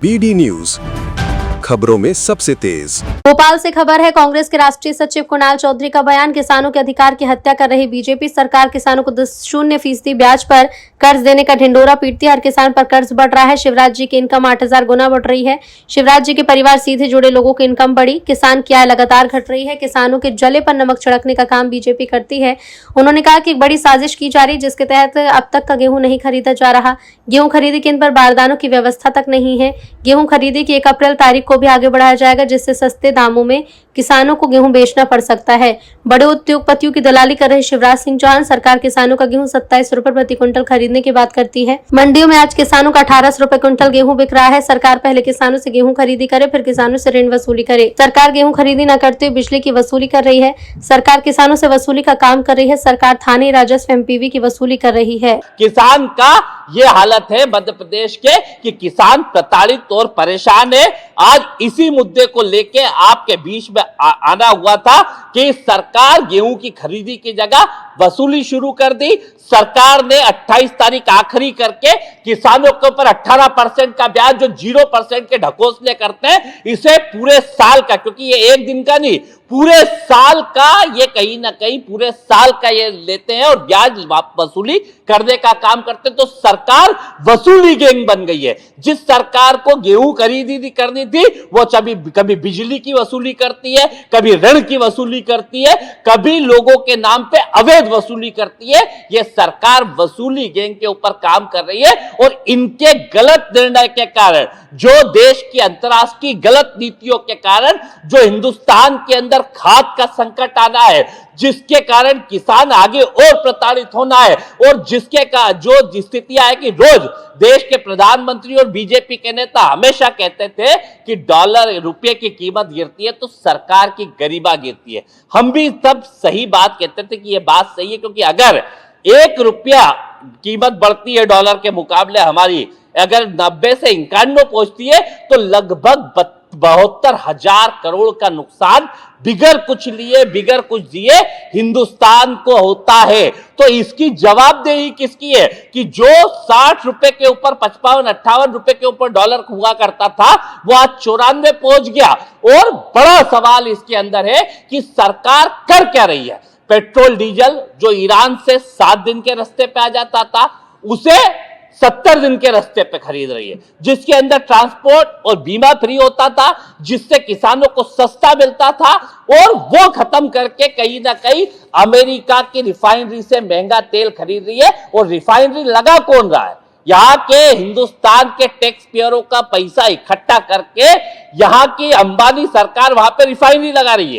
BD news, खबरों में सबसे तेज। भोपाल से खबर है। कांग्रेस के राष्ट्रीय सचिव कुणाल चौधरी का बयान, किसानों के अधिकार की हत्या कर रही बीजेपी सरकार किसानों को 0% ब्याज पर कर्ज देने का ढिंडोरा पीटती है। हर किसान पर कर्ज बढ़ रहा है। शिवराज जी की इनकम 8000 गुना बढ़ रही है। शिवराज जी के परिवार सीधे जुड़े लोगों की इनकम बढ़ी। किसान की आय लगातार घट रही है। किसानों के जले पर नमक छिड़कने का काम बीजेपी करती है। उन्होंने कहा कि एक बड़ी साजिश की जा रही, जिसके तहत अब तक का गेहूं नहीं खरीदा जा रहा। गेहूं खरीदी केंद्र पर बारदानों की व्यवस्था तक नहीं है। गेहूं खरीदी की 1 अप्रैल तारीख को भी आगे बढ़ाया जाएगा, जिससे सस्ते दामों में किसानों को गेहूं बेचना पड़ सकता है। बड़े उद्योगपतियों की दलाली कर रहे शिवराज सिंह चौहान सरकार किसानों का गेहूं 27 रुपए प्रति क्विंटल खरीदने की बात करती है। मंडियों में आज किसानों का 1800 रुपए क्विंटल गेहूं बिक रहा है। सरकार पहले किसानों से गेहूं खरीदी करे, फिर किसानों से ऋण वसूली करे। सरकार गेहूं खरीदी न करते हुए बिजली की वसूली कर रही है। सरकार किसानों से वसूली का काम कर रही है। सरकार थाने, राजस्व, MPV की वसूली कर रही है। किसान का ये हालत है मध्य प्रदेश के कि किसान प्रताड़ित और परेशान है। आज इसी मुद्दे को लेके आपके बीच में आना हुआ था कि सरकार गेहूं की खरीदी की जगह वसूली शुरू कर दी। सरकार ने 28 तारीख आखिरी करके किसानों के ऊपर 18% का ब्याज, जो 0% के ढकोसले करते हैं, इसे पूरे साल का, क्योंकि ये एक दिन का नहीं, पूरे साल का, ये कहीं ना कहीं पूरे साल का ये लेते हैं और ब्याज वसूली करने का काम करते हैं। तो सरकार वसूली गैंग बन गई है। जिस सरकार को गेहूं खरीदी करनी थी, वो कभी बिजली की वसूली करती है, कभी ऋण की वसूली करती है, कभी लोगों के नाम पे अवैध वसूली करती है। ये सरकार वसूली गैंग के ऊपर काम कर रही है और इनके गलत निर्णय के कारण, जो देश की अंतर्राष्ट्रीय गलत नीतियों के कारण, जो हिंदुस्तान के अंदर खाद का संकट आना है, जिसके कारण किसान आगे और प्रताड़ित होना है, और जिसके का जो स्थितियां है कि रोज देश के प्रधानमंत्री और बीजेपी के नेता हमेशा कहते थे कि डॉलर रुपये की कीमत गिरती है तो सरकार की गरिमा गिरती है। हम भी तब सही बात कहते थे कि यह बात सही है, क्योंकि अगर 1 रुपया कीमत बढ़ती है डॉलर के मुकाबले हमारी, अगर 90 से 91 पहुंचती है, तो लगभग 72,000 करोड़ का नुकसान बिगर कुछ लिए, बिगर कुछ दिए हिंदुस्तान को होता है। तो इसकी जवाबदेही किसकी है कि जो 60 रुपए के ऊपर, 55-58 रुपए के ऊपर डॉलर हुआ करता था, वो आज 94 पहुंच गया। और बड़ा सवाल इसके अंदर है कि सरकार कर क्या रही है। पेट्रोल डीजल जो ईरान से 7 दिन के रास्ते पे आ जाता था, उसे 70 दिन के रास्ते पे खरीद रही है, जिसके अंदर ट्रांसपोर्ट और बीमा फ्री होता था, जिससे किसानों को सस्ता मिलता था, और वो खत्म करके कहीं ना कहीं अमेरिका की रिफाइनरी से महंगा तेल खरीद रही है। और रिफाइनरी लगा कौन रहा है? यहाँ के हिंदुस्तान के टैक्स पेयरों का पैसा इकट्ठा करके यहाँ की अंबानी सरकार वहां पे रिफाइनरी लगा रही है।